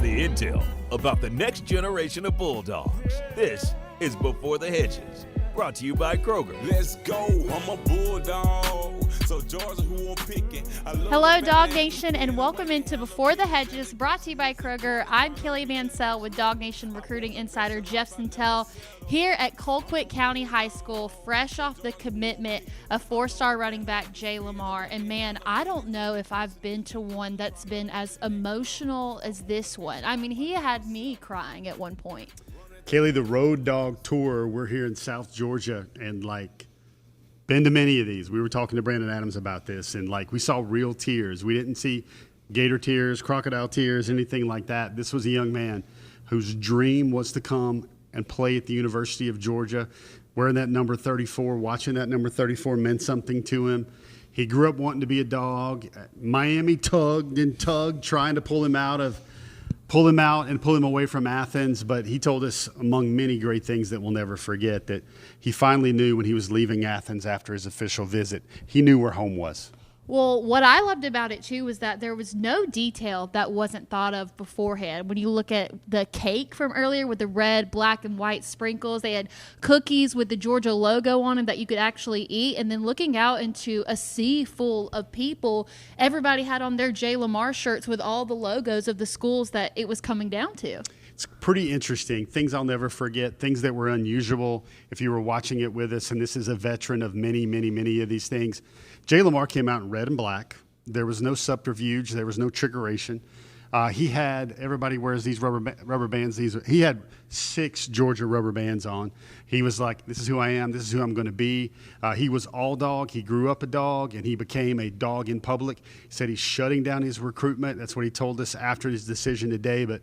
It's the intel about the next generation of Bulldogs. This is Before the Hedges, brought to you by Kroger. Let's go, I'm a Bulldog. So Georgia, who I'm picking. Hello, DawgNation, and welcome into Before the Hedges, brought to you by Kroger. I'm Kaylee Mansell with DawgNation recruiting insider Jeff Sentell here at Colquitt County High School, fresh off the commitment of four-star running back Jae Lamar. And man, I don't know if I've been to one that's been as emotional as this one. I mean, he had me crying at one point. Kaylee, the Road Dog Tour, we're here in South Georgia, and been to many of these. We were talking to Brandon Adams about this, and we saw real tears. We didn't see gator tears, crocodile tears, anything like that. This was a young man whose dream was to come and play at the University of Georgia. Wearing that number 34, watching that number 34 meant something to him. He grew up wanting to be a dog. Miami tugged and tugged, trying to pull him out and pull him away from Athens. But he told us, among many great things that we'll never forget, that he finally knew when he was leaving Athens after his official visit, he knew where home was. Well, what I loved about it, too, was that there was no detail that wasn't thought of beforehand. When you look at the cake from earlier with the red, black, and white sprinkles, they had cookies with the Georgia logo on them that you could actually eat. And then looking out into a sea full of people, everybody had on their Jae Lamar shirts with all the logos of the schools that it was coming down to. It's pretty interesting. Things I'll never forget, things that were unusual if you were watching it with us, and this is a veteran of many, many, many of these things. Jae Lamar came out in red and black. There was no subterfuge. There was no trickeration. He had, everybody wears these rubber bands. He had 6 Georgia rubber bands on. He was like, this is who I am. This is who I'm going to be. He was all dog. He grew up a dog, and he became a dog in public. He said he's shutting down his recruitment. That's what he told us after his decision today. But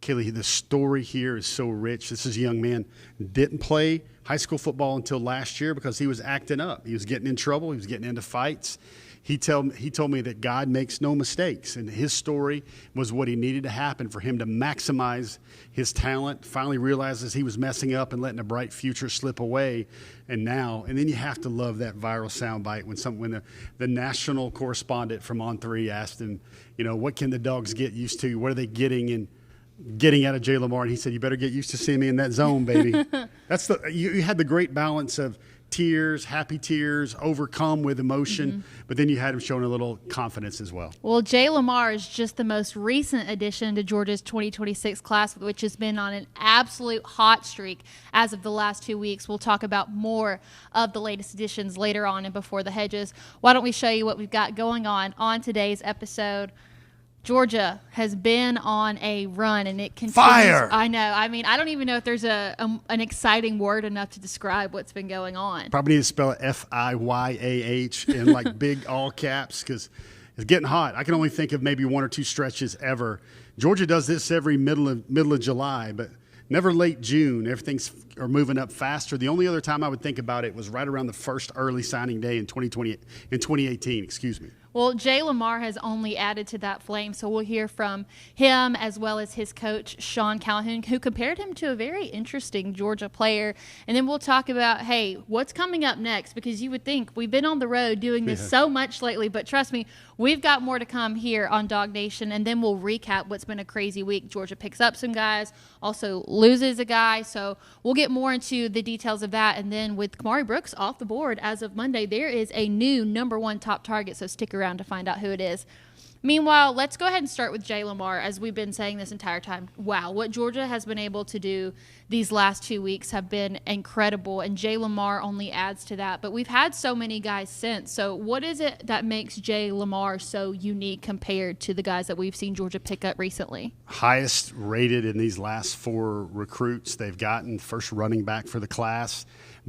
Kaylee, the story here is so rich. This is a young man, didn't play high school football until last year because he was acting up. He was getting in trouble. He was getting into fights. He told me that God makes no mistakes, and his story was what he needed to happen for him to maximize his talent, finally realizes he was messing up and letting a bright future slip away. And then you have to love that viral soundbite when the national correspondent from On3 asked him, what can the dogs get used to? What are they getting out of Jae Lamar? And he said, you better get used to seeing me in that zone, baby. You had the great balance of tears, happy tears, overcome with emotion, but then you had him showing a little confidence as well. Well, Jae Lamar is just the most recent addition to Georgia's 2026 class, which has been on an absolute hot streak as of the last 2 weeks. We'll talk about more of the latest additions later on and Before the Hedges. Why don't we show you what we've got going on today's episode? Georgia has been on a run, and it continues. Fire! I know. I mean, I don't even know if there's an exciting word enough to describe what's been going on. Probably need to spell it F-I-Y-A-H in big all caps because it's getting hot. I can only think of maybe 1 or 2 stretches ever. Georgia does this every middle of July, but never late June. Everything's moving up faster. The only other time I would think about it was right around the first early signing day in 2018. Excuse me. Well, Jae Lamar has only added to that flame, so we'll hear from him as well as his coach, Sean Calhoun, who compared him to a very interesting Georgia player. And then we'll talk about, hey, what's coming up next? Because you would think we've been on the road doing this so much lately, but trust me, we've got more to come here on DawgNation, and then we'll recap what's been a crazy week. Georgia picks up some guys, also loses a guy, so we'll get more into the details of that. And then with Kamari Brooks off the board as of Monday, there is a new #1 top target, so stick around to find out who it is. Meanwhile, let's go ahead and start with Jae Lamar. As we've been saying this entire time, wow, what Georgia has been able to do these last 2 weeks have been incredible, and Jae Lamar only adds to that. But we've had so many guys since. So what is it that makes Jae Lamar so unique compared to the guys that we've seen Georgia pick up recently? Highest rated in these last 4 recruits they've gotten, first running back for the class.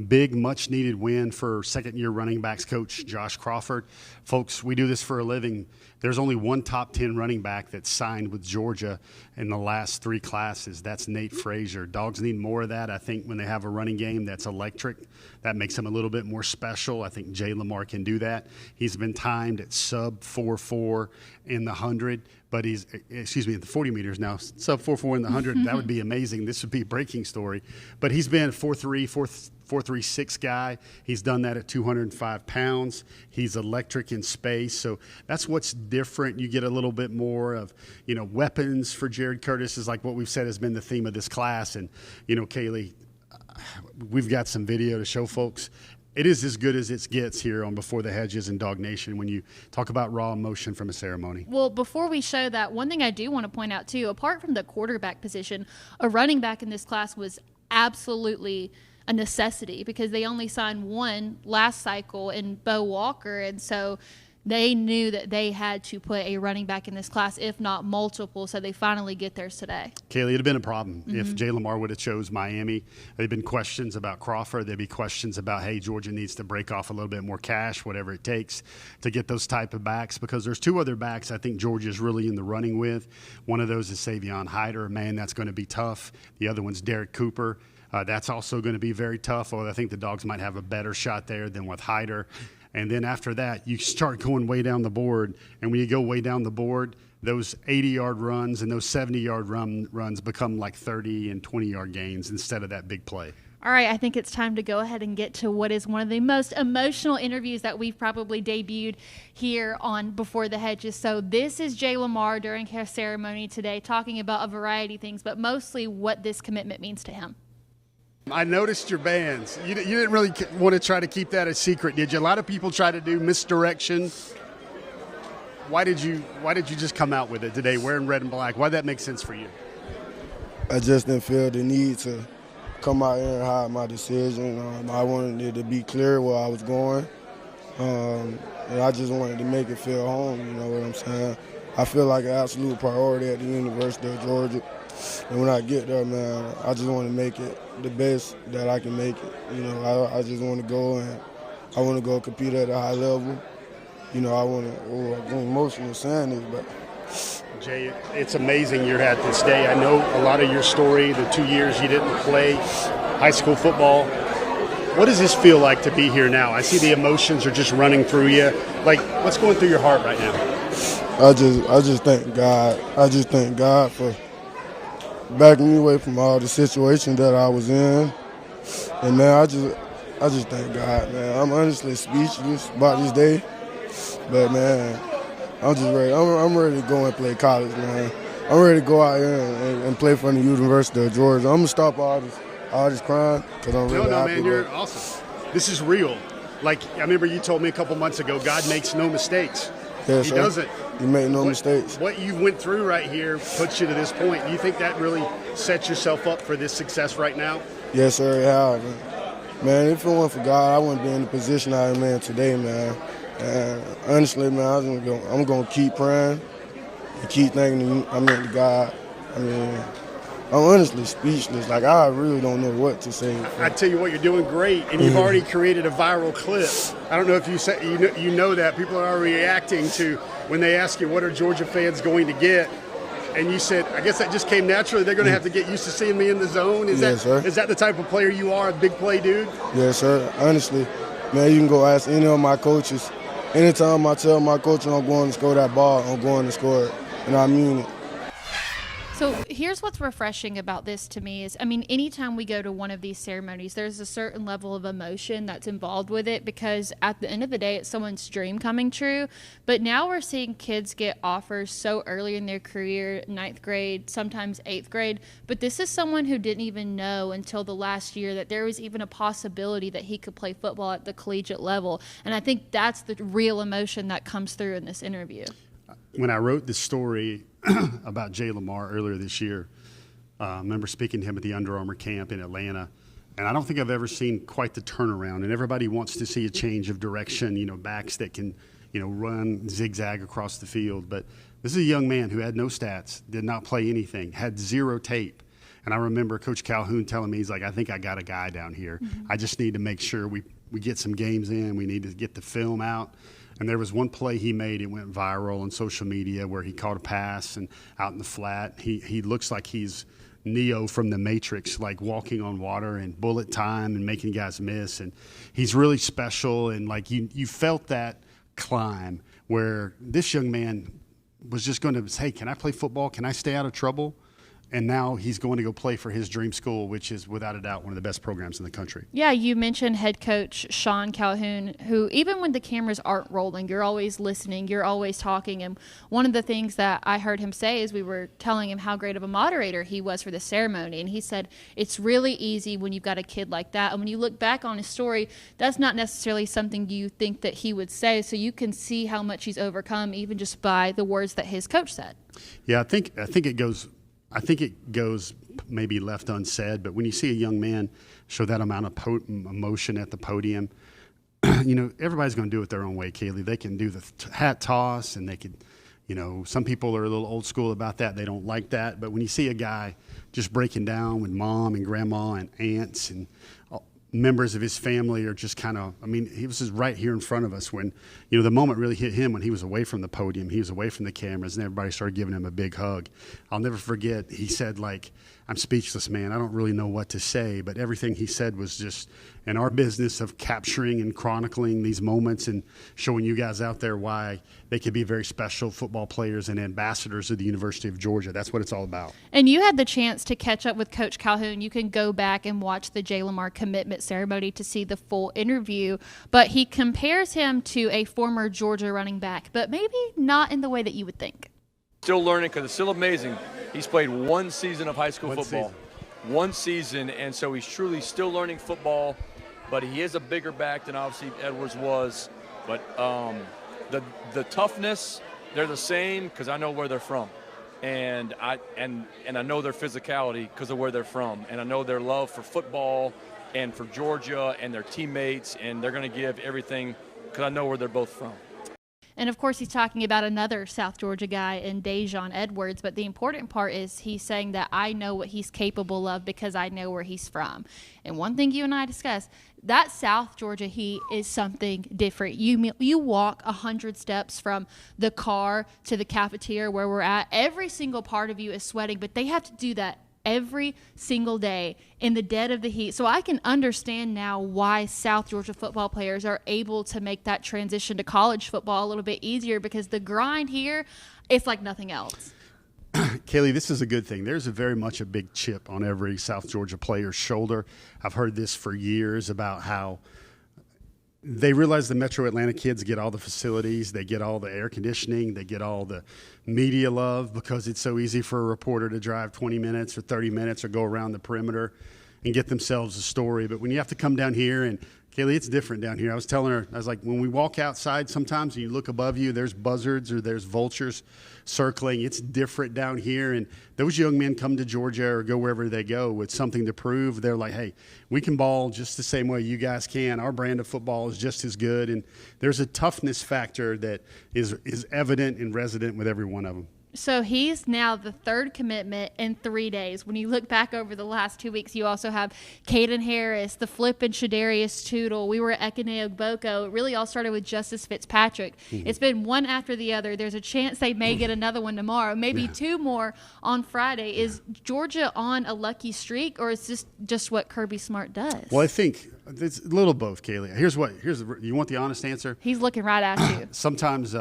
Big, much-needed win for second-year running backs coach Josh Crawford. Folks, we do this for a living. There's only one top 10 running back that's signed with Georgia in the last 3 classes. That's Nate Frazier. Dogs need more of that. I think when they have a running game that's electric, that makes them a little bit more special. I think Jae Lamar can do that. He's been timed at sub 4.4 in the 100, but at the 40 meters now, sub 4.4 in the 100. That would be amazing. This would be a breaking story. But he's been 4.3, 4.36 guy. He's done that at 205 pounds. He's electric in space. So that's what's different. You get a little bit more of, weapons for Jared Curtis is like what we've said has been the theme of this class. And, Kaylee, we've got some video to show folks. It is as good as it gets here on Before the Hedges and DawgNation when you talk about raw emotion from a ceremony. Well, before we show that, one thing I do want to point out, too, apart from the quarterback position, a running back in this class was absolutely a necessity because they only signed one last cycle in Bo Walker, and so they knew that they had to put a running back in this class, if not multiple, so they finally get theirs today. Kaylee, it would have been a problem if Jae Lamar would have chose Miami. There'd been questions about Crawford. There'd be questions about, hey, Georgia needs to break off a little bit more cash, whatever it takes to get those type of backs, because there's two other backs I think Georgia's really in the running with. One of those is Savion Hyder. Man, that's going to be tough. The other one's Derek Cooper. That's also going to be very tough, although I think the Dogs might have a better shot there than with Hyder. And then after that, you start going way down the board. And when you go way down the board, those 80-yard runs and those 70-yard runs become like 30 and 20-yard gains instead of that big play. All right, I think it's time to go ahead and get to what is one of the most emotional interviews that we've probably debuted here on Before the Hedges. So this is Jae Lamar during his ceremony today, talking about a variety of things, but mostly what this commitment means to him. I noticed your bands. You didn't really want to try to keep that a secret, did you? A lot of people try to do misdirection. Why did you just come out with it today, wearing red and black? Why did that make sense for you? I just didn't feel the need to come out here and hide my decision. I wanted it to be clear where I was going. And I just wanted to make it feel home, you know what I'm saying? I feel like an absolute priority at the University of Georgia. And when I get there, man, I just want to make it the best that I can make it. I just want to go and I want to go compete at a high level. I'm emotional saying this, but Jay, it's amazing you're at this day. I know a lot of your story, the 2 years you didn't play high school football. What does this feel like to be here now? I see the emotions are just running through you. Like, what's going through your heart right now? I just thank God. I just thank God for backing me away from all the situations that I was in. And man, I just thank God, man. I'm honestly speechless about this day. But man, I'm just ready. I'm ready to go and play college, man. I'm ready to go out here and play for the University of Georgia. I'm gonna stop all this crying because I'm really happy. Man, you're awesome. This is real. Like, I remember you told me a couple months ago, God makes no mistakes. Yes, he sir. doesn't. You make no mistakes. What you went through right here puts you to this point. Do you think that really sets yourself up for this success right now? Yes, sir, it has. Man, if it weren't for God, I wouldn't be in the position I am in today, man. And honestly, man, I'm going to keep praying and keep thanking to God. I'm honestly speechless. Like, I really don't know what to say. I tell you what, you're doing great, and you've already created a viral clip. I don't know if you know that. People are already reacting to when they ask you, what are Georgia fans going to get? And you said, I guess that just came naturally. They're going to have to get used to seeing me in the zone. Is that the type of player you are, a big play dude? Yes, sir. Honestly, man, you can go ask any of my coaches. Anytime I tell my coach I'm going to score that ball, I'm going to score it. And I mean it. So here's what's refreshing about this to me is, anytime we go to one of these ceremonies, there's a certain level of emotion that's involved with it because at the end of the day, it's someone's dream coming true. But now we're seeing kids get offers so early in their career, 9th grade, sometimes 8th grade. But this is someone who didn't even know until the last year that there was even a possibility that he could play football at the collegiate level. And I think that's the real emotion that comes through in this interview. When I wrote this story about Jae Lamar earlier this year, I remember speaking to him at the Under Armour camp in Atlanta, and I don't think I've ever seen quite the turnaround. And everybody wants to see a change of direction, backs that can, run zigzag across the field. But this is a young man who had no stats, did not play anything, had zero tape. And I remember Coach Calhoun telling me, he's like, I think I got a guy down here. Mm-hmm. I just need to make sure we get some games in. We need to get the film out. And there was one play he made, it went viral on social media, where he caught a pass and out in the flat. He looks like he's Neo from the Matrix, like walking on water and bullet time and making guys miss. And he's really special. And like you felt that climb where this young man was just going to say, can I play football? Can I stay out of trouble? And now he's going to go play for his dream school, which is without a doubt one of the best programs in the country. Yeah, you mentioned head coach Sean Calhoun, who even when the cameras aren't rolling, you're always listening, you're always talking. And one of the things that I heard him say is we were telling him how great of a moderator he was for the ceremony. And he said, it's really easy when you've got a kid like that. And when you look back on his story, that's not necessarily something you think that he would say. So you can see how much he's overcome even just by the words that his coach said. Yeah, I think it goes maybe left unsaid, but when you see a young man show that amount of emotion at the podium, everybody's going to do it their own way, Kaylee. They can do the hat toss, and they could, some people are a little old school about that. They don't like that. But when you see a guy just breaking down with mom and grandma and aunts and members of his family are just he was just right here in front of us when, the moment really hit him when he was away from the podium, he was away from the cameras, and everybody started giving him a big hug. I'll never forget, he said, I'm speechless, man. I don't really know what to say, but everything he said was just in our business of capturing and chronicling these moments and showing you guys out there why they could be very special football players and ambassadors of the University of Georgia. That's what it's all about. And you had the chance to catch up with Coach Calhoun. You can go back and watch the Jae Lamar commitment ceremony to see the full interview, but he compares him to a former Georgia running back, but maybe not in the way that you would think. Still learning, because it's still amazing. He's played one season of high school football. One season, and so he's truly still learning football, but he is a bigger back than obviously Edwards was. But the toughness, they're the same because I know where they're from. And I know their physicality because of where they're from. And I know their love for football and for Georgia and their teammates, and they're going to give everything because I know where they're both from. And, of course, he's talking about another South Georgia guy in Dejon Edwards. But the important part is he's saying that I know what he's capable of because I know where he's from. And one thing you and I discussed, that South Georgia heat is something different. You walk 100 steps from the car to the cafeteria where we're at. Every single part of you is sweating, but they have to do that every single day in the dead of the heat. So I can understand now why South Georgia football players are able to make that transition to college football a little bit easier, because the grind here, it's like nothing else. Kaylee, this is a good thing. There's very much a big chip on every South Georgia player's shoulder. I've heard this for years about how they realize the Metro Atlanta kids get all the facilities, they get all the air conditioning, they get all the media love because it's so easy for a reporter to drive 20 minutes or 30 minutes or go around the perimeter and get themselves a story. But when you have to come down here, and Kaylee, it's different down here. I was telling her, I was like, when we walk outside sometimes and you look above you, there's buzzards or there's vultures circling. It's different down here. And those young men come to Georgia or go wherever they go with something to prove. They're like, hey, we can ball just the same way you guys can. Our brand of football is just as good. And there's a toughness factor that is evident and resident with every one of them. So he's now the third commitment in 3 days. When you look back over the last 2 weeks, you also have Caden Harris, the flip and Shadarius Tootle. We were at Ekene Ogboko. It really all started with Justice Fitzpatrick. Mm-hmm. It's been one after the other. There's a chance they may get another one tomorrow, maybe two more on Friday. Is Georgia on a lucky streak, or is this just what Kirby Smart does? Well, I think it's a little both, Kaylee. You want the honest answer? He's looking right at you. Sometimes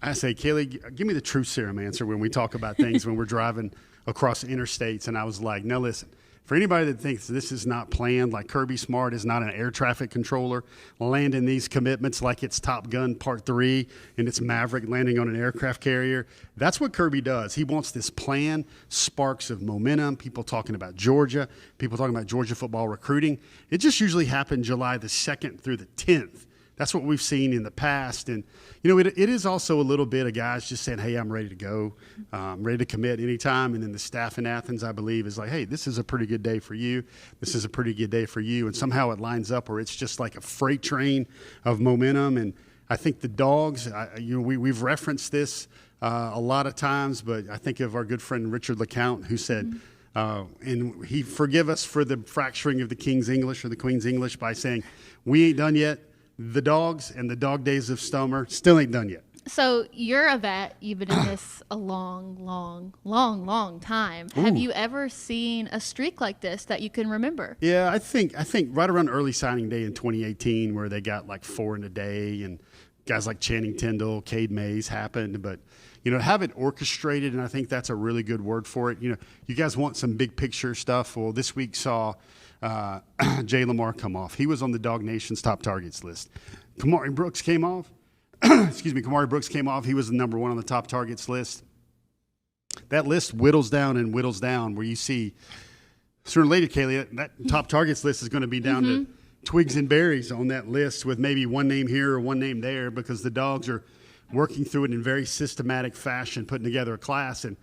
I say, Kaylee, give me the truth serum answer when we talk about things when we're driving across interstates. And I was like, now listen, for anybody that thinks this is not planned, like Kirby Smart is not an air traffic controller landing these commitments like it's Top Gun Part 3 and it's Maverick landing on an aircraft carrier. That's what Kirby does. He wants this plan, sparks of momentum, people talking about Georgia, people talking about Georgia football recruiting. It just usually happened July the 2nd through the 10th. That's what we've seen in the past. And, it is also a little bit of guys just saying, hey, I'm ready to go. I'm ready to commit anytime. And then the staff in Athens, I believe, is like, hey, this is a pretty good day for you. This is a pretty good day for you. And somehow it lines up where it's just like a freight train of momentum. And I think the Dawgs, we've referenced this a lot of times, but I think of our good friend Richard LeCount, who said, and he forgive us for the fracturing of the King's English or the Queen's English by saying, we ain't done yet. The Dawgs and the dog days of summer still ain't done yet. So you're a vet. You've been in this a long, long, long, long time. Ooh. Have you ever seen a streak like this that you can remember? Yeah, I think right around early signing day in 2018 where they got like 4 in a day and guys like Channing Tindall, Cade Mays happened, but to have it orchestrated, and I think that's a really good word for it. You guys want some big picture stuff. Well, this week saw Jae Lamar come off. He was on the DawgNation's top targets list. Kamari Brooks came off. Kamari Brooks came off. He was the number 1 on the top targets list. That list whittles down and whittles down, where you see, sooner or later, Kaylee, that top targets list is going to be down to twigs and berries on that list, with maybe one name here or one name there, because the Dogs are working through it in very systematic fashion, putting together a class. And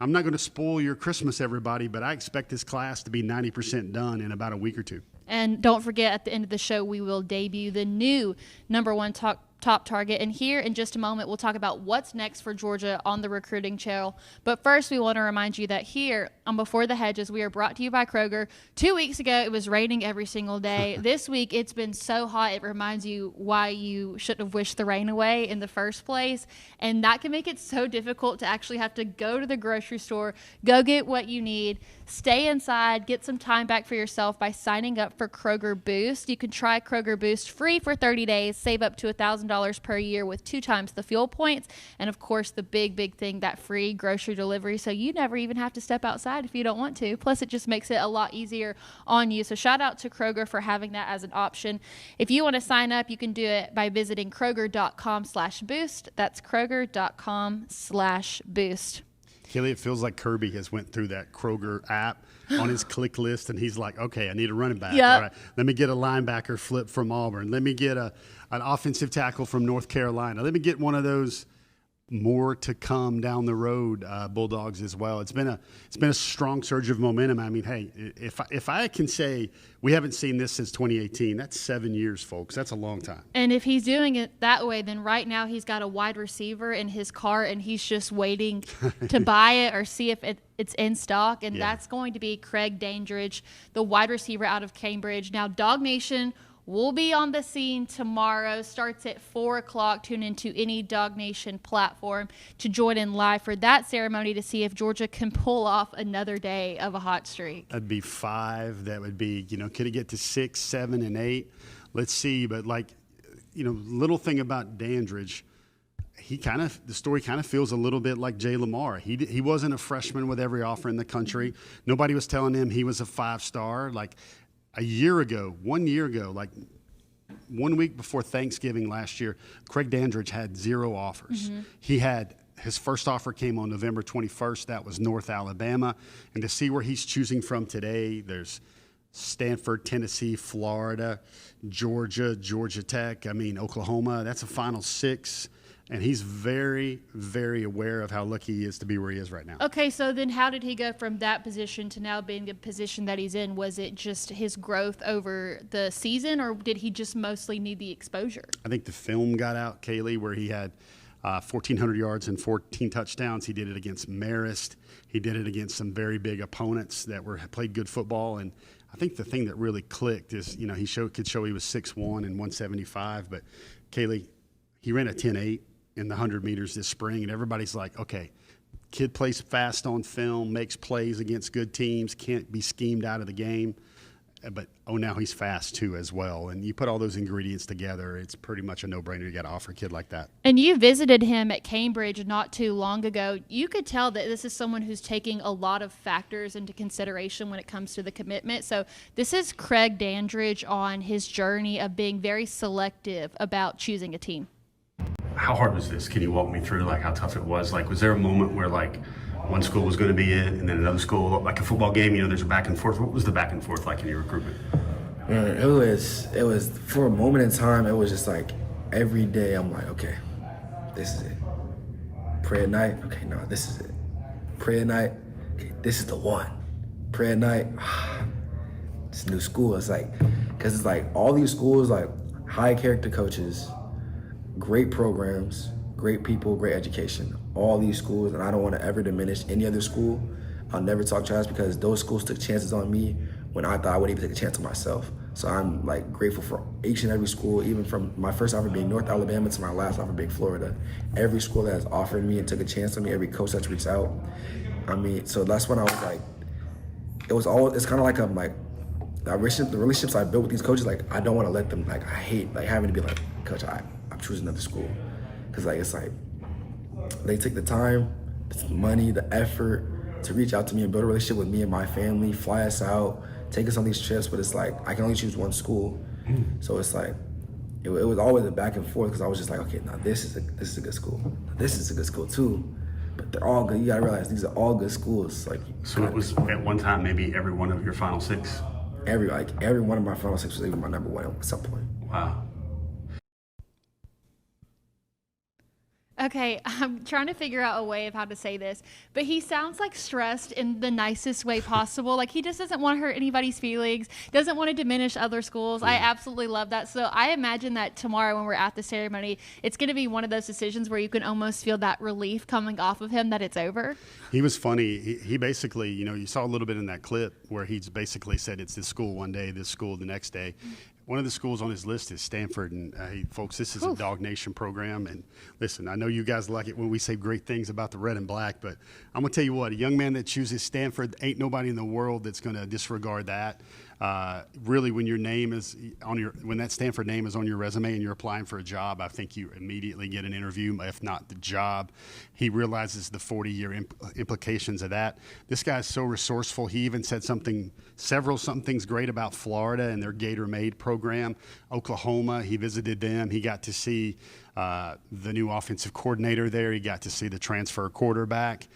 I'm not going to spoil your Christmas, everybody, but I expect this class to be 90% done in about a week or two. And don't forget, at the end of the show, we will debut the new number 1 top target. And here in just a moment, we'll talk about what's next for Georgia on the recruiting trail. But first, we want to remind you that here on Before the Hedges, we are brought to you by Kroger. 2 weeks ago, it was raining every single day. This week, it's been so hot, it reminds you why you shouldn't have wished the rain away in the first place. And that can make it so difficult to actually have to go to the grocery store, go get what you need, stay inside, get some time back for yourself by signing up for Kroger Boost. You can try Kroger Boost free for 30 days, save up to $1,000 per year with 2 times the fuel points, and of course the big thing, that free grocery delivery, so you never even have to step outside if you don't want to. Plus, it just makes it a lot easier on you. So shout out to Kroger for having that as an option. If you want to sign up, you can do it by visiting Kroger.com/boost. That's Kroger.com/boost. Kaylee, it feels like Kirby has went through that Kroger app on his click list, and he's like, okay, I need a running back. Yep. All right, let me get a linebacker flip from Auburn. Let me get an offensive tackle from North Carolina. Let me get one of those more to come down the road Bulldogs as well. It's been a strong surge of momentum. I mean, hey, if I can say we haven't seen this since 2018, that's 7 years, folks. That's a long time. And if he's doing it that way, then right now he's got a wide receiver in his cart, and he's just waiting to buy it or see if it's in stock, and that's going to be Craig Dandridge, the wide receiver out of Cambridge. Now, DawgNation will be on the scene tomorrow. Starts at 4 o'clock. Tune into any DawgNation platform to join in live for that ceremony to see if Georgia can pull off another day of a hot streak. That'd be 5. That would be, could it get to 6, 7, and 8? Let's see. But little thing about Dandridge, the story kind of feels a little bit like Jae Lamar. He wasn't a freshman with every offer in the country. Nobody was telling him he was a 5-star. Like, a year ago, 1 year ago, like 1 week before Thanksgiving last year, Craig Dandridge had 0 offers. He had his first offer came on November 21st. That was North Alabama. And to see where he's choosing from today, there's Stanford, Tennessee, Florida, Georgia, Georgia Tech, Oklahoma. That's a Final 6. And he's very, very aware of how lucky he is to be where he is right now. Okay, so then how did he go from that position to now being the position that he's in? Was it just his growth over the season, or did he just mostly need the exposure? I think the film got out, Kaylee, where he had 1,400 yards and 14 touchdowns. He did it against Marist. He did it against some very big opponents that played good football. And I think the thing that really clicked is, he could show he was 6'1" and 175. But, Kaylee, he ran a 10.8. in the 100 meters this spring, and everybody's like, okay, kid plays fast on film, makes plays against good teams, can't be schemed out of the game. But, now he's fast too as well. And you put all those ingredients together, it's pretty much a no-brainer. You got to offer a kid like that. And you visited him at Cambridge not too long ago. You could tell that this is someone who's taking a lot of factors into consideration when it comes to the commitment. So this is Craig Dandridge on his journey of being very selective about choosing a team. How hard was this? Can you walk me through how tough it was? Was there a moment where one school was going to be it and then another school, like a football game, there's a back and forth? What was the back and forth like in your recruitment? It was for a moment in time, it was just every day I'm like, okay, this is it. Pray at night, okay, no, this is it. Pray at night, okay, this is the one. Pray at night, it's a new school. It's because it's all these schools, high character coaches, great programs, great people, great education. All these schools, and I don't want to ever diminish any other school. I'll never talk trash because those schools took chances on me when I thought I wouldn't even take a chance on myself. So I'm grateful for each and every school, even from my first offer being North Alabama to my last offer being Florida. Every school that has offered me and took a chance on me, every coach that's reached out. So that's when I was it's kind of the relationships I built with these coaches, I don't want to let them, I hate having to be Coach, I choosing another school. Because, like, it's like they take the time, the money, the effort to reach out to me and build a relationship with me and my family, fly us out, take us on these trips, but it's like I can only choose one school. So it's like it was always a back and forth because I was just like, okay, now this is a good school. This is a good school too. But they're all good. You gotta realize these are all good schools. Like, So it was at one time maybe every one of your Final Six? every one of my Final Six was even my number one at some point. Wow. Okay, I'm trying to figure out a way of how to say this, but he sounds like stressed in the nicest way possible. Like, he just doesn't want to hurt anybody's feelings, doesn't want to diminish other schools. I absolutely love that. So I imagine that tomorrow when we're at the ceremony, it's going to be one of those decisions where you can almost feel that relief coming off of him that it's over. He was funny. He basically, you saw a little bit in that clip where he's basically said it's this school one day, this school the next day. One of the schools on his list is Stanford, and hey, folks, this is a DawgNation program. And listen, I know you guys like it when we say great things about the red and black, but I'm gonna tell you what: a young man that chooses Stanford, ain't nobody in the world that's gonna disregard that. Really, when your name is when that Stanford name is on your resume and you're applying for a job, I think you immediately get an interview, if not the job. He realizes the 40-year implications of that. This guy's so resourceful. He even said several things great about Florida and their Gator Made program. Oklahoma, he visited them. He got to see the new offensive coordinator there. He got to see the transfer quarterback.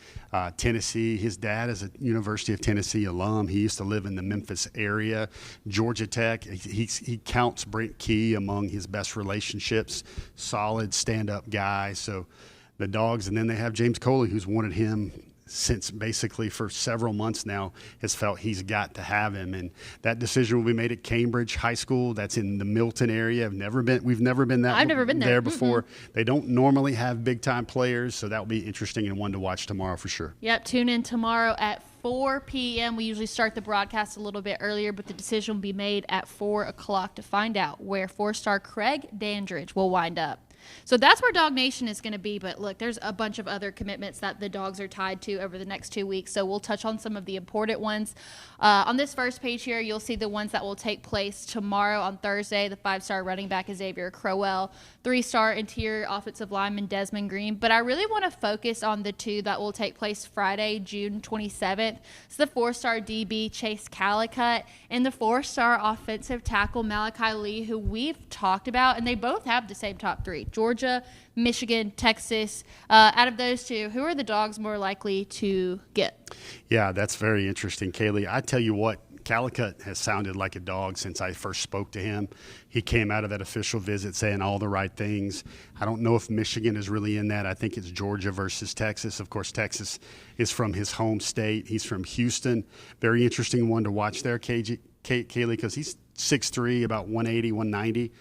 Tennessee, his dad is a University of Tennessee alum. He used to live in the Memphis area. Georgia Tech, he counts Brent Key among his best relationships. Solid stand-up guy. So the Dawgs, and then they have James Coley, who's wanted him since basically for several months now, has felt he's got to have him. And that decision will be made at Cambridge High School. That's in the Milton area. We've never been I've never been there before. They don't normally have big-time players, so that will be interesting and one to watch tomorrow for sure. Yep, tune in tomorrow at 4 p.m. We usually start the broadcast a little bit earlier, but the decision will be made at 4 o'clock to find out where 4-star Craig Dandridge will wind up. So that's where DawgNation is going to be. But look, there's a bunch of other commitments that the Dogs are tied to over the next 2 weeks. So we'll touch on some of the important ones. On this first page here, you'll see the ones that will take place tomorrow on Thursday. The 5-star running back Xavier Crowell, 3-star interior offensive lineman Desmond Green. But I really want to focus on the 2 that will take place Friday, June 27th. It's the 4-star DB Chase Calicut and the 4-star offensive tackle Malachi Lee, who we've talked about, and they both have the same top 3. Georgia, Michigan, Texas. Out of those 2, who are the Dogs more likely to get? Yeah, that's very interesting, Kaylee. I tell you what, Calicut has sounded like a dog since I first spoke to him. He came out of that official visit saying all the right things. I don't know if Michigan is really in that. I think it's Georgia versus Texas. Of course, Texas is from his home state. He's from Houston. Very interesting one to watch there, Kaylee, because he's 6'3", about 180, 190.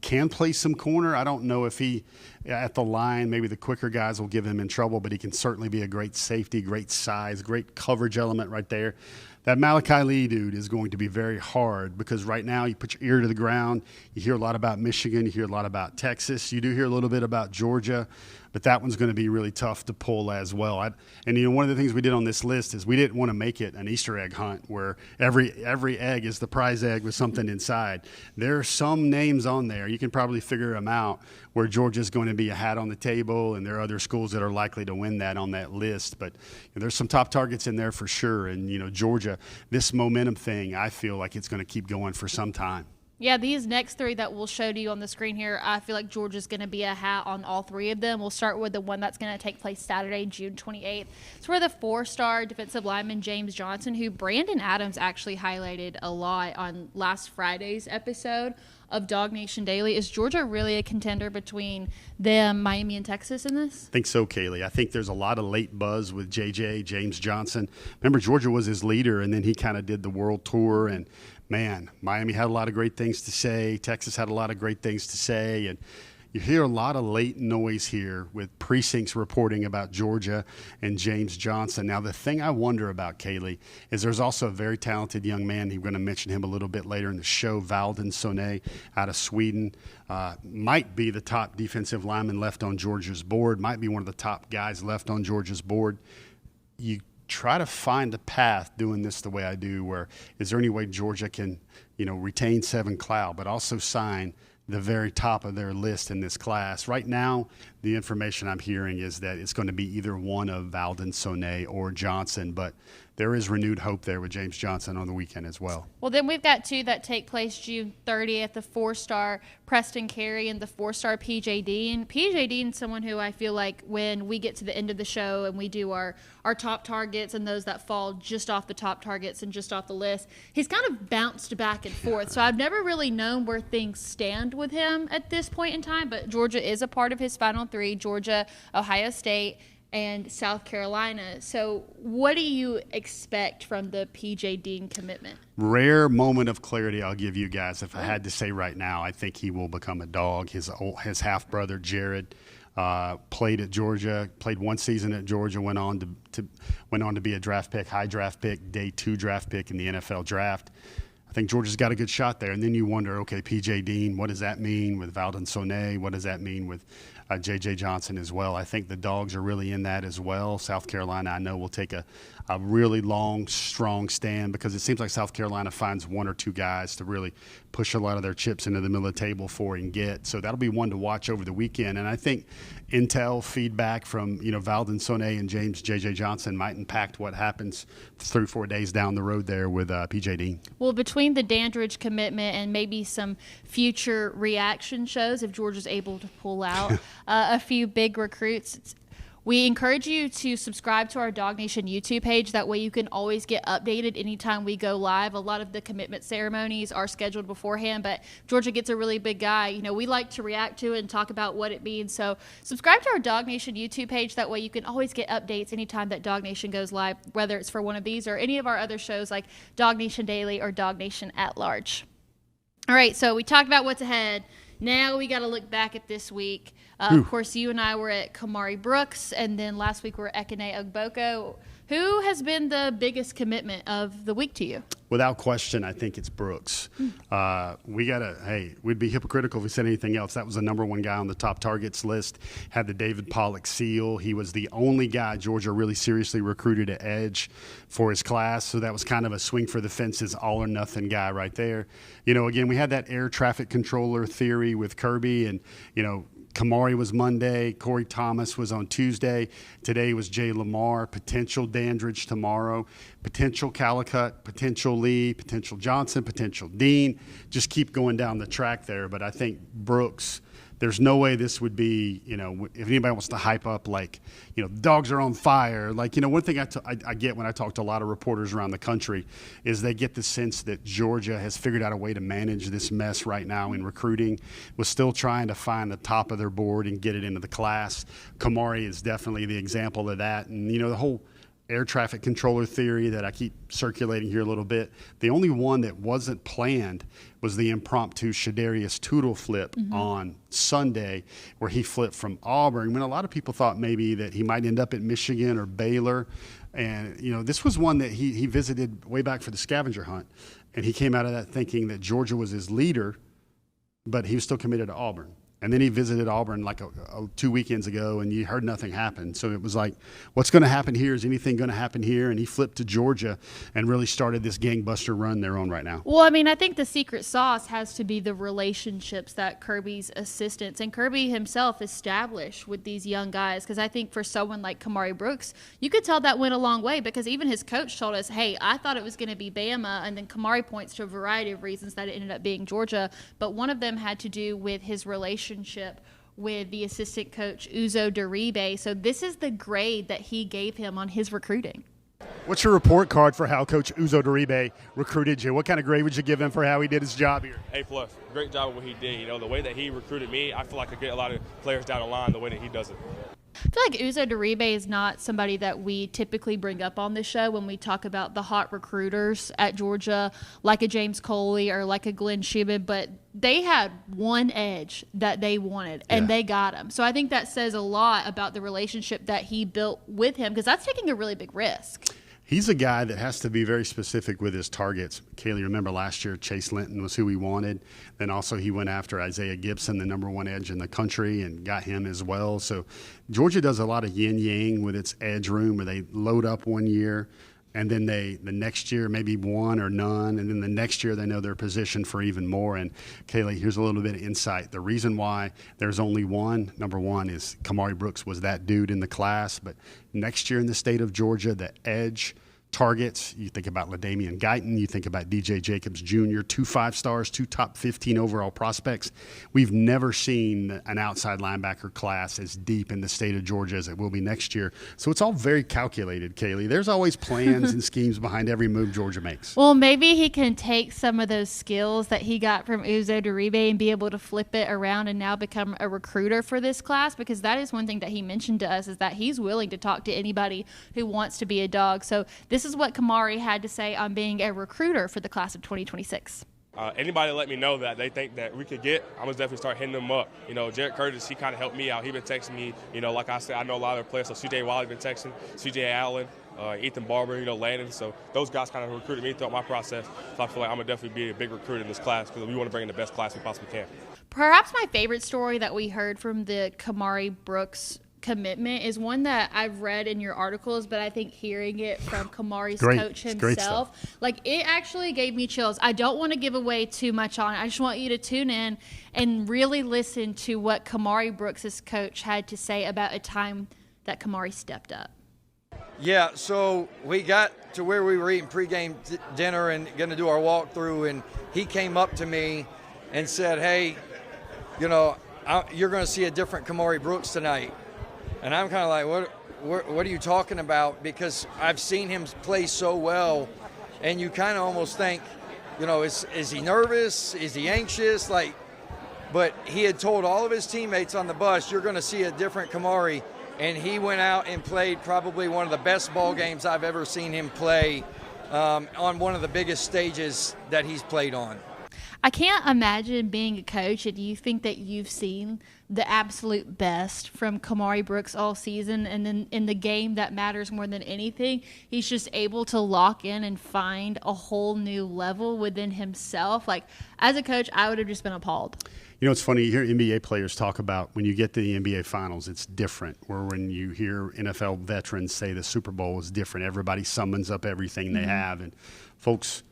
Can play some corner. I don't know if he, at the line, maybe the quicker guys will give him in trouble, but he can certainly be a great safety, great size, great coverage element right there. That Malachi Lee dude is going to be very hard because right now you put your ear to the ground. You hear a lot about Michigan. You hear a lot about Texas. You do hear a little bit about Georgia, but that one's going to be really tough to pull as well. One of the things we did on this list is we didn't want to make it an Easter egg hunt where every egg is the prize egg with something inside. There are some names on there. You can probably figure them out where Georgia's going to be a hat on the table, and there are other schools that are likely to win that on that list. But there's some top targets in there for sure. And, Georgia, this momentum thing, I feel like it's going to keep going for some time. Yeah, these next 3 that we'll show to you on the screen here, I feel like Georgia's going to be a hat on all 3 of them. We'll start with the one that's going to take place Saturday, June 28th. It's where the 4-star defensive lineman James Johnson, who Brandon Adams actually highlighted a lot on last Friday's episode of DawgNation Daily. Is Georgia really a contender between them, Miami, and Texas in this? I think so, Kaylee. I think there's a lot of late buzz with James Johnson. Remember, Georgia was his leader, and then he kind of did the world tour, and man, Miami had a lot of great things to say. Texas had a lot of great things to say, and you hear a lot of late noise here with precincts reporting about Georgia and James Johnson. Now, the thing I wonder about, Kaylee, is there's also a very talented young man. We're going to mention him a little bit later in the show, Valden Sonné out of Sweden. Might be the top defensive lineman left on Georgia's board, might be one of the top guys left on Georgia's board. You try to find a path doing this the way I do, where is there any way Georgia can, retain Seven Cloud, but also sign the very top of their list in this class. Right now, the information I'm hearing is that it's going to be either one of Valdon, Sonnet, or Johnson, but there is renewed hope there with James Johnson on the weekend as well. Well, then we've got two that take place June 30th, the 4-star Preston Carey and the 4-star PJ Dean. PJ Dean, someone who I feel like when we get to the end of the show and we do our top targets and those that fall just off the top targets and just off the list, he's kind of bounced back and forth. So I've never really known where things stand with him at this point in time, but Georgia is a part of his final three: Georgia, Ohio State, and South Carolina. So what do you expect from the PJ Dean commitment? Rare moment of clarity I'll give you guys. If I had to say right now, I think he will become a Dawg. His half-brother, Jared, played at Georgia, played one season at Georgia, went on to be a draft pick, high draft pick, day 2 draft pick in the NFL draft. I think Georgia's got a good shot there. And then you wonder, okay, PJ Dean, what does that mean with Valdon Sonnet? What does that mean with J.J. Johnson as well? I think the Dawgs are really in that as well. South Carolina, I know, will take a really long, strong stand, because it seems like South Carolina finds one or two guys to really push a lot of their chips into the middle of the table for and get. So that'll be one to watch over the weekend. And I think intel feedback from, Valdon Sonnet and James J.J. Johnson might impact what happens 3-4 days down the road there with PJ Dean. Well, between the Dandridge commitment and maybe some future reaction shows, if Georgia's able to pull out a few big recruits, we encourage you to subscribe to our DawgNation YouTube page. That way you can always get updated anytime we go live. A lot of the commitment ceremonies are scheduled beforehand, but Georgia gets a really big guy. We like to react to it and talk about what it means. So subscribe to our DawgNation YouTube page. That way you can always get updates anytime that DawgNation goes live, whether it's for one of these or any of our other shows like DawgNation Daily or DawgNation at Large. All right, so we talked about what's ahead. Now we got to look back at this week. Of course, you and I were at Kamari Brooks, and then last week we were at Ekene Ogboko. Who has been the biggest commitment of the week to you? Without question, I think it's Brooks. We'd be hypocritical if we said anything else. That was the number one guy on the top targets list, had the David Pollock seal. He was the only guy Georgia really seriously recruited at edge for his class. So that was kind of a swing for the fences, all or nothing guy right there. Again, we had that air traffic controller theory with Kirby, and, Kamari was Monday. Corey Thomas was on Tuesday. Today was Jae Lamar. Potential Dandridge tomorrow. Potential Calicut. Potential Lee. Potential Johnson. Potential Dean. Just keep going down the track there. But I think Brooks, there's no way this would be, if anybody wants to hype up like, Dogs are on fire. Like, one thing I get when I talk to a lot of reporters around the country is they get the sense that Georgia has figured out a way to manage this mess right now in recruiting, was still trying to find the top of their board and get it into the class. Kamari is definitely the example of that. And, the whole air traffic controller theory that I keep circulating here a little bit, the only one that wasn't planned was the impromptu Shadarius Tootle flip on Sunday, where he flipped from Auburn, when a lot of people thought maybe that he might end up at Michigan or Baylor. And, this was one that he visited way back for the scavenger hunt, and he came out of that thinking that Georgia was his leader, but he was still committed to Auburn. And then he visited Auburn like 2 weekends ago, and you heard nothing happen. So it was like, what's going to happen here? Is anything going to happen here? And he flipped to Georgia and really started this gangbuster run they're on right now. Well, I think the secret sauce has to be the relationships that Kirby's assistants and Kirby himself established with these young guys. Because I think for someone like Kamari Brooks, you could tell that went a long way, because even his coach told us, hey, I thought it was going to be Bama. And then Kamari points to a variety of reasons that it ended up being Georgia. But one of them had to do with his relationship with the assistant coach Uzo Duribe. So this is the grade that he gave him on his recruiting. What's your report card for how Coach Uzo Duribe recruited you? What kind of grade would you give him for how he did his job here? A+. Great job of what he did. The way that he recruited me, I feel like I get a lot of players down the line the way that he does it. I feel like Uzo Duribe is not somebody that we typically bring up on this show when we talk about the hot recruiters at Georgia, like a James Coley or like a Glenn Shibin, but they had one edge that they wanted, and they got him. So I think that says a lot about the relationship that he built with him, because that's taking a really big risk. He's a guy that has to be very specific with his targets. Kaylee, remember last year Chase Linton was who he wanted. Then also he went after Isaiah Gibson, the number 1 edge in the country, and got him as well. So Georgia does a lot of yin-yang with its edge room where they load up one year, and then the next year maybe one or none, and then the next year they know they're positioned for even more. And Kaylee, here's a little bit of insight. The reason why there's only one, number one, is Kamari Brooks was that dude in the class. But next year in the state of Georgia, the edge targets, you think about LaDainian Guyton, you think about DJ Jacobs Jr., 2 5-stars, 2 top 15 overall prospects. We've never seen an outside linebacker class as deep in the state of Georgia as it will be next year. So it's all very calculated, Kaylee. There's always plans and schemes behind every move Georgia makes. Well, maybe he can take some of those skills that he got from Uzo Duribe and be able to flip it around and now become a recruiter for this class, because that is one thing that he mentioned to us, is that he's willing to talk to anybody who wants to be a dog. So this is what Kamari had to say on being a recruiter for the class of 2026. Anybody let me know that they think that we could get, I'm going to definitely start hitting them up. You know, Jared Curtis, he kind of helped me out. He been texting me, you know, like I said, I know a lot of players. So C.J. Wiley been texting, C.J. Allen, Ethan Barber, you know, Landon. So those guys kind of recruited me throughout my process. So I feel like I'm going to definitely be a big recruiter in this class because we want to bring in the best class we possibly can. Perhaps my favorite story that we heard from the Kamari Brooks commitment is one that I've read in your articles, but I think hearing it from Kamari's coach himself, like, it actually gave me chills. I don't want to give away too much on it. I just want you to tune in and really listen to what Kamari Brooks' coach had to say about a time that Kamari stepped up. Yeah, so we got to where we were eating pregame dinner and going to do our walkthrough, and he came up to me and said, hey, you know, you're going to see a different Kamari Brooks tonight. And I'm kind of like, what are you talking about? Because I've seen him play so well, and you kind of almost think, you know, is he nervous? Is he anxious? Like, but he had told all of his teammates on the bus, you're going to see a different Kamari. And he went out and played probably one of the best ball games I've ever seen him play on one of the biggest stages that he's played on. I can't imagine being a coach and you think that you've seen the absolute best from Kamari Brooks all season, and then in the game that matters more than anything, he's just able to lock in and find a whole new level within himself. Like, as a coach, I would have just been appalled. You know, it's funny, you hear NBA players talk about when you get to the NBA Finals, it's different. Or when you hear NFL veterans say the Super Bowl is different, everybody summons up everything they have. And folks,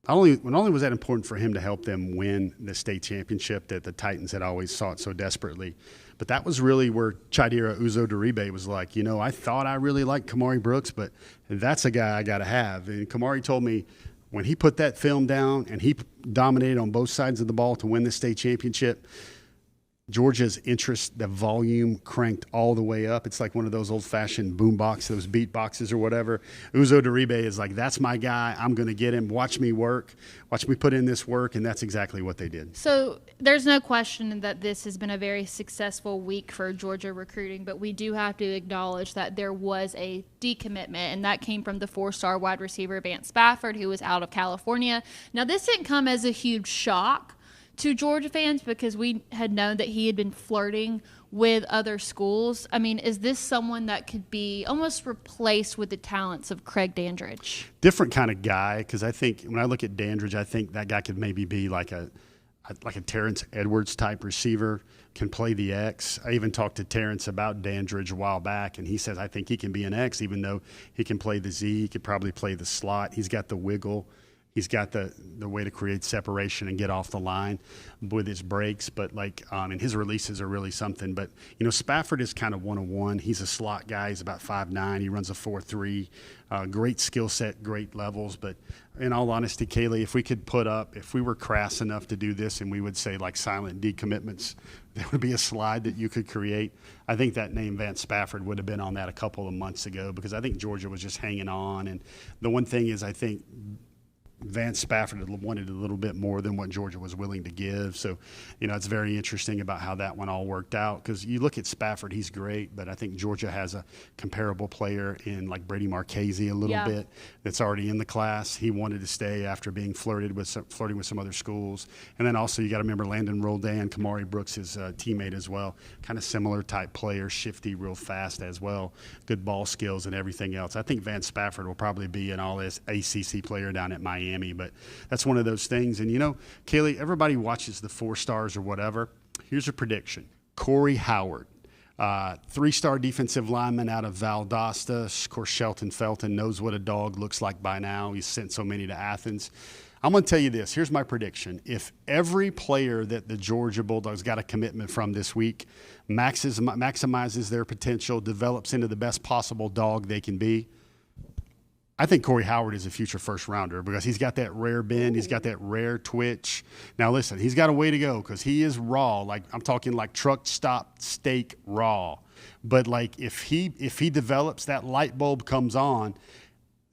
not only was that important for him to help them win the state championship that the Titans had always sought so desperately, but that was really where Chidera Uzo Duribe was like, you know, I thought I really liked Kamari Brooks, but that's a guy I got to have. And Kamari told me when he put that film down and he dominated on both sides of the ball to win the state championship, Georgia's interest, the volume cranked all the way up. It's like one of those old-fashioned boom box, those beat boxes or whatever. Uzo Duribe is like, that's my guy. I'm going to get him. Watch me work. Watch me put in this work, and that's exactly what they did. So there's no question that this has been a very successful week for Georgia recruiting, but we do have to acknowledge that there was a decommitment, and that came from the 4-star wide receiver Vance Spafford, who was out of California. Now, this didn't come as a huge shock to Georgia fans because we had known that he had been flirting with other schools. I mean, is this someone that could be almost replaced with the talents of Craig Dandridge? Different kind of guy, because I think when I look at Dandridge, I think that guy could maybe be like a Terrence Edwards type receiver, can play the X. I even talked to Terrence about Dandridge a while back, and he says, I think he can be an X, even though he can play the Z, he could probably play the slot. He's got the wiggle. He's got the way to create separation and get off the line with his breaks, but and his releases are really something. But, you know, Spafford is kind of 101. He's a slot guy. He's about 5'9". He runs a 4.3. Great skill set, great levels. But in all honesty, Kaylee, if we were crass enough to do this and we would say like silent decommitments, there would be a slide that you could create. I think that name Vance Spafford would have been on that a couple of months ago because I think Georgia was just hanging on. And the one thing is I think Vance Spafford wanted a little bit more than what Georgia was willing to give. So, it's very interesting about how that one all worked out, because you look at Spafford, he's great, but I think Georgia has a comparable player in like Brady Marchese a little bit that's already in the class. He wanted to stay after being flirting with some other schools. And then also you got to remember Landon Roldan, Kamari Brooks, his teammate as well, kind of similar type player, shifty, real fast as well, good ball skills and everything else. I think Vance Spafford will probably be an all-ACC player down at Miami. But that's one of those things. And, Kaylee, everybody watches the 4 stars or whatever. Here's a prediction. Corey Howard, 3-star defensive lineman out of Valdosta. Of course, Shelton Felton knows what a dog looks like by now. He's sent so many to Athens. I'm going to tell you this. Here's my prediction. If every player that the Georgia Bulldogs got a commitment from this week maximizes their potential, develops into the best possible dog they can be, I think Corey Howard is a future first-rounder, because he's got that rare bend. He's got that rare twitch. Now, listen, he's got a way to go, because he is raw. Like, I'm talking like truck stop steak raw. But, like, if he develops, that light bulb comes on,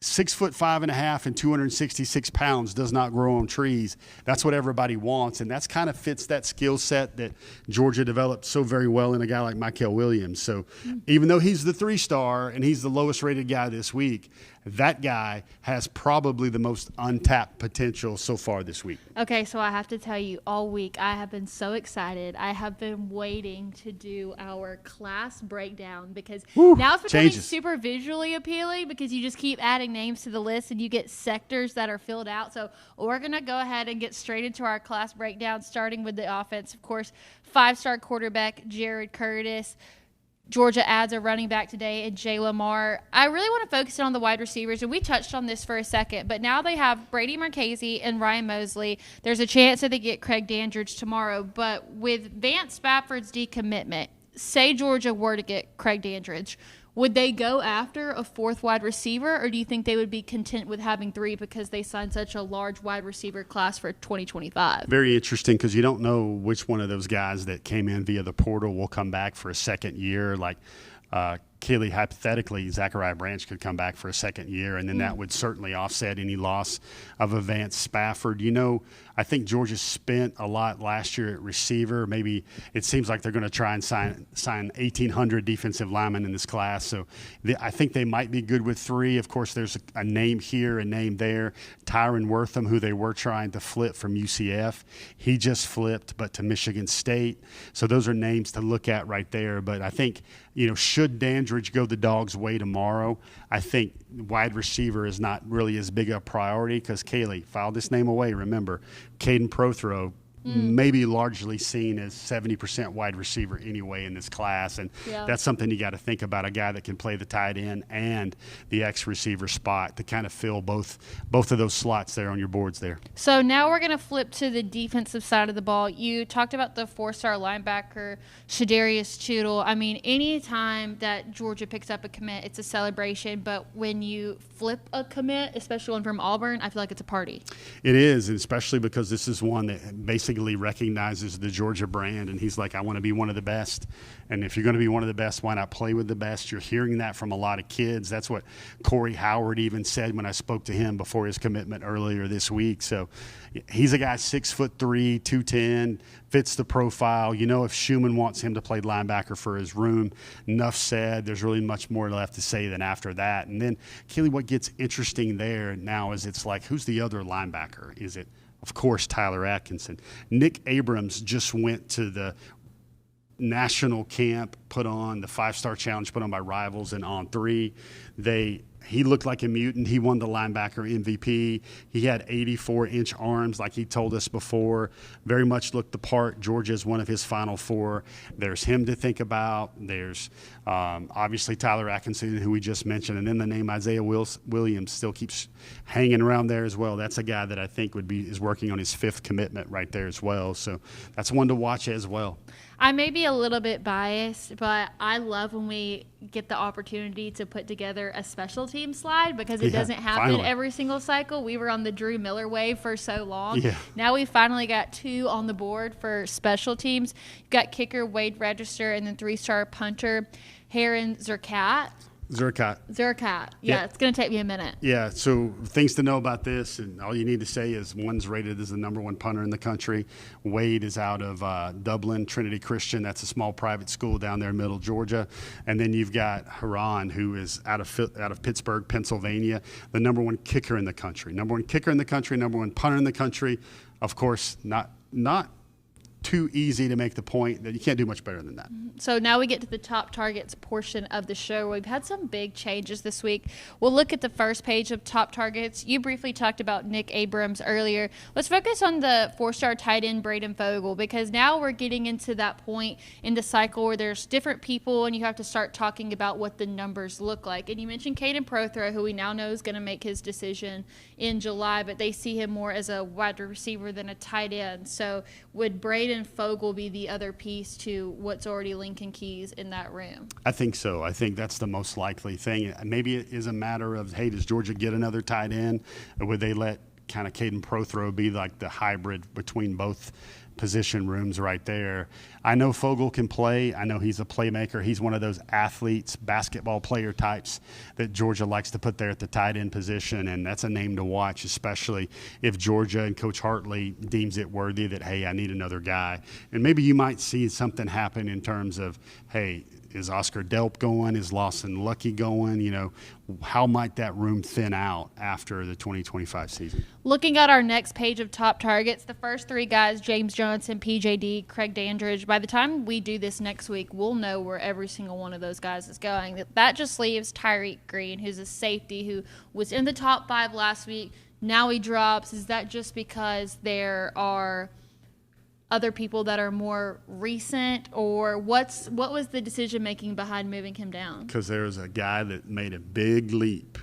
6'5.5" and 266 pounds does not grow on trees. That's what everybody wants, and that's kind of fits that skill set that Georgia developed so very well in a guy like Michael Williams. So even though he's the 3-star and he's the lowest rated guy this week, that guy has probably the most untapped potential so far this week. Okay, so I have to tell you, all week I have been so excited. I have been waiting to do our class breakdown, because now it's becoming super visually appealing, because you just keep adding names to the list and you get sectors that are filled out. So we're going to go ahead and get straight into our class breakdown, starting with the offense. Of course, 5-star quarterback Jared Curtis. Georgia adds a running back today in Jae Lamar. I really want to focus on the wide receivers, and we touched on this for a second, but now they have Brady Marchese and Ryan Mosley. There's a chance that they get Craig Dandridge tomorrow, but with Vance Spafford's decommitment, say Georgia were to get Craig Dandridge, would they go after a 4th wide receiver, or do you think they would be content with having 3 because they signed such a large wide receiver class for 2025? Very interesting, because you don't know which one of those guys that came in via the portal will come back for a second year. Like Kaylee, hypothetically, Zachariah Branch could come back for a second year, and then that would certainly offset any loss of a Vance Spafford. I think Georgia spent a lot last year at receiver. Maybe it seems like they're going to try and sign 1,800 defensive linemen in this class. So I think they might be good with 3. Of course, there's a name here, a name there. Tyron Wortham, who they were trying to flip from UCF, he just flipped, but to Michigan State. So those are names to look at right there. But I think, should Dandridge go the Dawgs' way tomorrow, I think wide receiver is not really as big a priority, because Kaylee, file this name away, remember, Caden Prothro may be largely seen as 70% wide receiver anyway in this class, and that's something you got to think about, a guy that can play the tight end and the X-receiver spot to kind of fill both of those slots there on your boards there. So now we're going to flip to the defensive side of the ball. You talked about the 4-star linebacker, Shadarius Tootle. I mean, any time that Georgia picks up a commit, it's a celebration, but when you flip a commit, especially one from Auburn, I feel like it's a party. It is, and especially because this is one that basically recognizes the Georgia brand, and he's like, I want to be one of the best. And if you're going to be one of the best, why not play with the best? You're hearing that from a lot of kids. That's what Corey Howard even said when I spoke to him before his commitment earlier this week. So he's a guy 6'3", 210, fits the profile. If Schumann wants him to play linebacker for his room, enough said. There's really much more left to say than after that. And then, Kaylee, what gets interesting there now is it's like, who's the other linebacker? Is it, of course, Tyler Atkinson? Nick Abrams just went to the national camp put on, the 5-star challenge put on by Rivals and On 3. He looked like a mutant. He won the linebacker MVP. He had 84-inch arms, like he told us before. Very much looked the part. Georgia is one of his Final 4. There's him to think about. There's obviously Tyler Atkinson, who we just mentioned, and then the name Isaiah Williams still keeps hanging around there as well. That's a guy that I think is working on his 5th commitment right there as well. So that's one to watch as well. I may be a little bit biased, but I love when we get the opportunity to put together a special team slide, because it doesn't happen every single cycle. We were on the Drew Miller wave for so long. Yeah. Now we finally got 2 on the board for special teams. You've got kicker Wade Register and then 3-star punter Heron Zerkat. Zerkat. Zerkat. Yeah. It's going to take me a minute. Yeah, so things to know about this, and all you need to say is one's rated as the number one punter in the country. Wade is out of Dublin, Trinity Christian. That's a small private school down there in middle Georgia. And then you've got Haran, who is out of Pittsburgh, Pennsylvania, the number one kicker in the country. Number one kicker in the country, number one punter in the country. Of course, not too easy to make the point that you can't do much better than that. So now we get to the top targets portion of the show. We've had some big changes this week. We'll look at the first page of top targets. You briefly talked about Nick Abrams earlier. Let's focus on the 4-star tight end Braden Fogel, because now we're getting into that point in the cycle where there's different people and you have to start talking about what the numbers look like. And you mentioned Caden Prothro, who we now know is going to make his decision in July, but they see him more as a wide receiver than a tight end. So would Braden Fogel be the other piece to what's already Lincoln Keys in that room? I think so. I think that's the most likely thing. Maybe it is a matter of, hey, does Georgia get another tight end? Or would they let kind of Caden Prothro be like the hybrid between both position rooms right there? I know Fogel can play. I know he's a playmaker. He's one of those athletes, basketball player types that Georgia likes to put there at the tight end position, and that's a name to watch, especially if Georgia and Coach Hartley deems it worthy that, hey, I need another guy. And maybe you might see something happen in terms of, hey, is Oscar Delp going? Is Lawson Lucky going? You know, how might that room thin out after the 2025 season? Looking at our next page of top targets, the first three guys, James Johnson, PJD, Craig Dandridge, by the time we do this next week, we'll know where every single one of those guys is going. That just leaves Tyreek Green, who's a safety who was in the top 5 last week. Now he drops. Is that just because there are other people that are more recent, or what was the decision making behind moving him down? Because there's a guy that made a big leap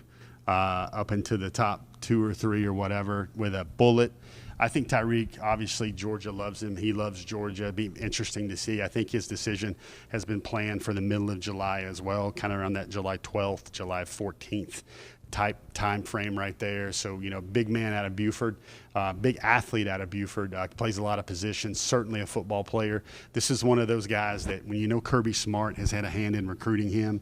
up into the top 2 or 3 or whatever with a bullet. I think Tyreek, obviously Georgia loves him. He loves Georgia. It'd be interesting to see. I think his decision has been planned for the middle of July as well, kind of around that July 12th, July 14th type time frame right there. So, you know, big man out of Buford, big athlete out of Buford, plays a lot of positions, certainly a football player. This is one of those guys that when you know Kirby Smart has had a hand in recruiting him,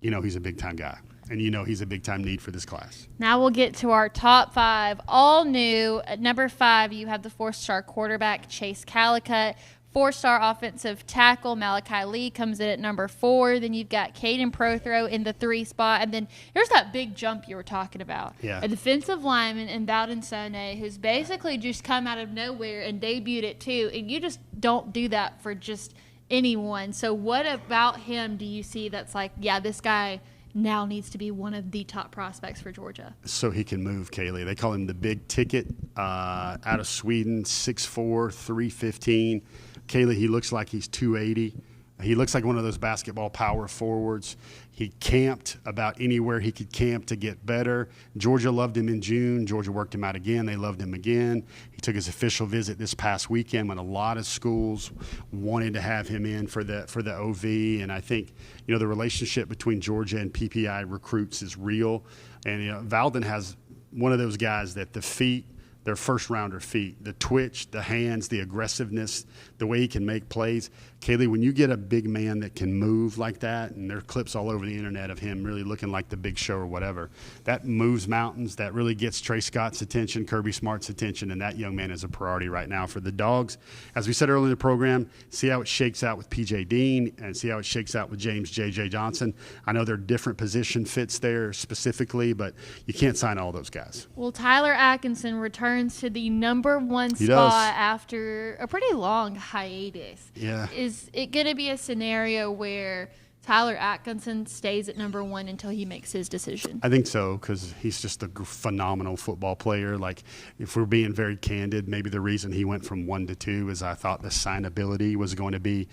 you know he's a big-time guy. And you know he's a big-time need for this class. Now we'll get to our top 5, all new. At number 5, you have the 4-star quarterback, Chase Calicut. 4-star offensive tackle, Malachi Lee, comes in at number 4. Then you've got Caden Prothro in the 3 spot. And then here's that big jump you were talking about. Yeah. A defensive lineman in Bowden Sone, who's basically just come out of nowhere and debuted it too. And you just don't do that for just anyone. So what about him do you see that's like, yeah, this guy now needs to be one of the top prospects for Georgia? So he can move, Kaylee. They call him the big ticket, out of Sweden, 6'4", 315. Kaylee, he looks like he's 280. He looks like one of those basketball power forwards. He camped about anywhere he could camp to get better. Georgia loved him in June. Georgia worked him out again. They loved him again. He took his official visit this past weekend when a lot of schools wanted to have him in for the OV. And I think, you know, the relationship between Georgia and PPI recruits is real. And, you know, Valden has one of those guys that the feet, their first-rounder feet, the twitch, the hands, the aggressiveness, the way he can make plays. Kaylee, when you get a big man that can move like that, and there are clips all over the internet of him really looking like the Big Show or whatever, that moves mountains. That really gets Trey Scott's attention, Kirby Smart's attention, and that young man is a priority right now for the Dogs. As we said earlier in the program, see how it shakes out with P.J. Dean and see how it shakes out with James J.J. Johnson. I know there are different position fits there specifically, but you can't sign all those guys. Well, Tyler Atkinson returns to the number 1 He spot does. after a pretty long hiatus. Yeah. Is it going to be a scenario where Tyler Atkinson stays at number 1 until he makes his decision? I think so, because he's just a phenomenal football player. Like, if we're being very candid, maybe the reason he went from 1 to 2 is I thought the signability was going to be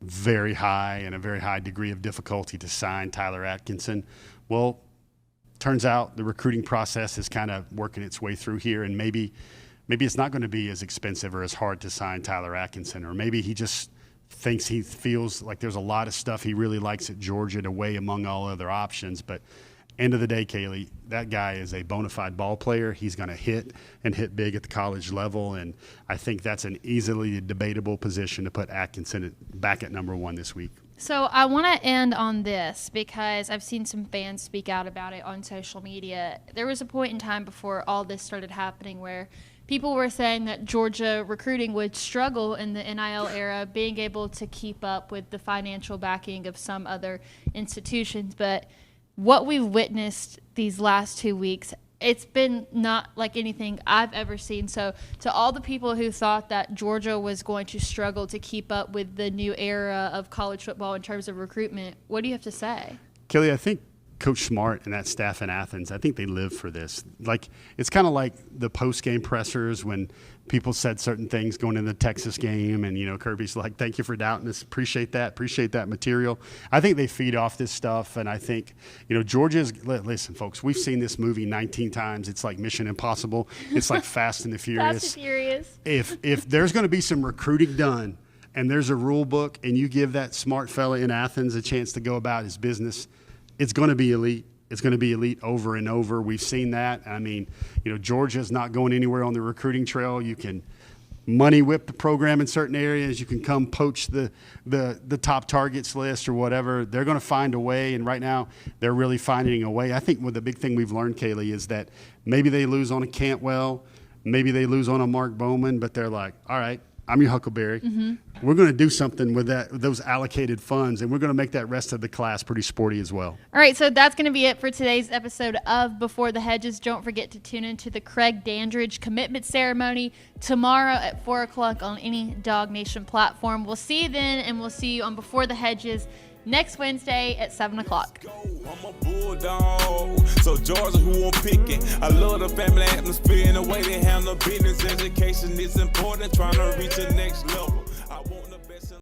very high and a very high degree of difficulty to sign Tyler Atkinson. Well, turns out the recruiting process is kind of working its way through here, and maybe it's not going to be as expensive or as hard to sign Tyler Atkinson, or maybe he just thinks he feels like there's a lot of stuff he really likes at Georgia to weigh among all other options. But end of the day, Kaylee, that guy is a bona fide ball player. He's going to hit and hit big at the college level, and I think that's an easily debatable position to put Atkinson back at number 1 this week. So I want to end on this because I've seen some fans speak out about it on social media. There was a point in time before all this started happening where people were saying that Georgia recruiting would struggle in the NIL era, being able to keep up with the financial backing of some other institutions. But what we've witnessed these last 2 weeks, it's been not like anything I've ever seen. So to all the people who thought that Georgia was going to struggle to keep up with the new era of college football in terms of recruitment, what do you have to say? Kaylee, I think Coach Smart and that staff in Athens, I think they live for this. Like, it's kind of like the post-game pressers when people said certain things going into the Texas game, and, you know, Kirby's like, thank you for doubting us. Appreciate that material. I think they feed off this stuff, and I think, you know, listen, folks, we've seen this movie 19 times. It's like Mission Impossible. It's like Fast and the Furious. Fast and Furious. If there's going to be some recruiting done and there's a rule book and you give that smart fella in Athens a chance to go about his business, it's going to be elite. It's going to be elite over and over. We've seen that. I mean, you know, Georgia's not going anywhere on the recruiting trail. You can money whip the program in certain areas. You can come poach the top targets list or whatever. They're going to find a way, and right now they're really finding a way. I think the big thing we've learned, Kaylee, is that maybe they lose on a Cantwell, maybe they lose on a Mark Bowman, but they're like, all right, I'm your Huckleberry. Mm-hmm. We're going to do something with those allocated funds, and we're going to make that rest of the class pretty sporty as well. All right, so that's going to be it for today's episode of Before the Hedges. Don't forget to tune into the Craig Dandridge commitment ceremony tomorrow at 4 o'clock on any DawgNation platform. We'll see you then, and we'll see you on Before the Hedges next Wednesday at 7 o'clock. I'm a bulldog, so Georgia who I'm picking. I love the family atmosphere and the way they handle business. Education is important, trying to reach the next level.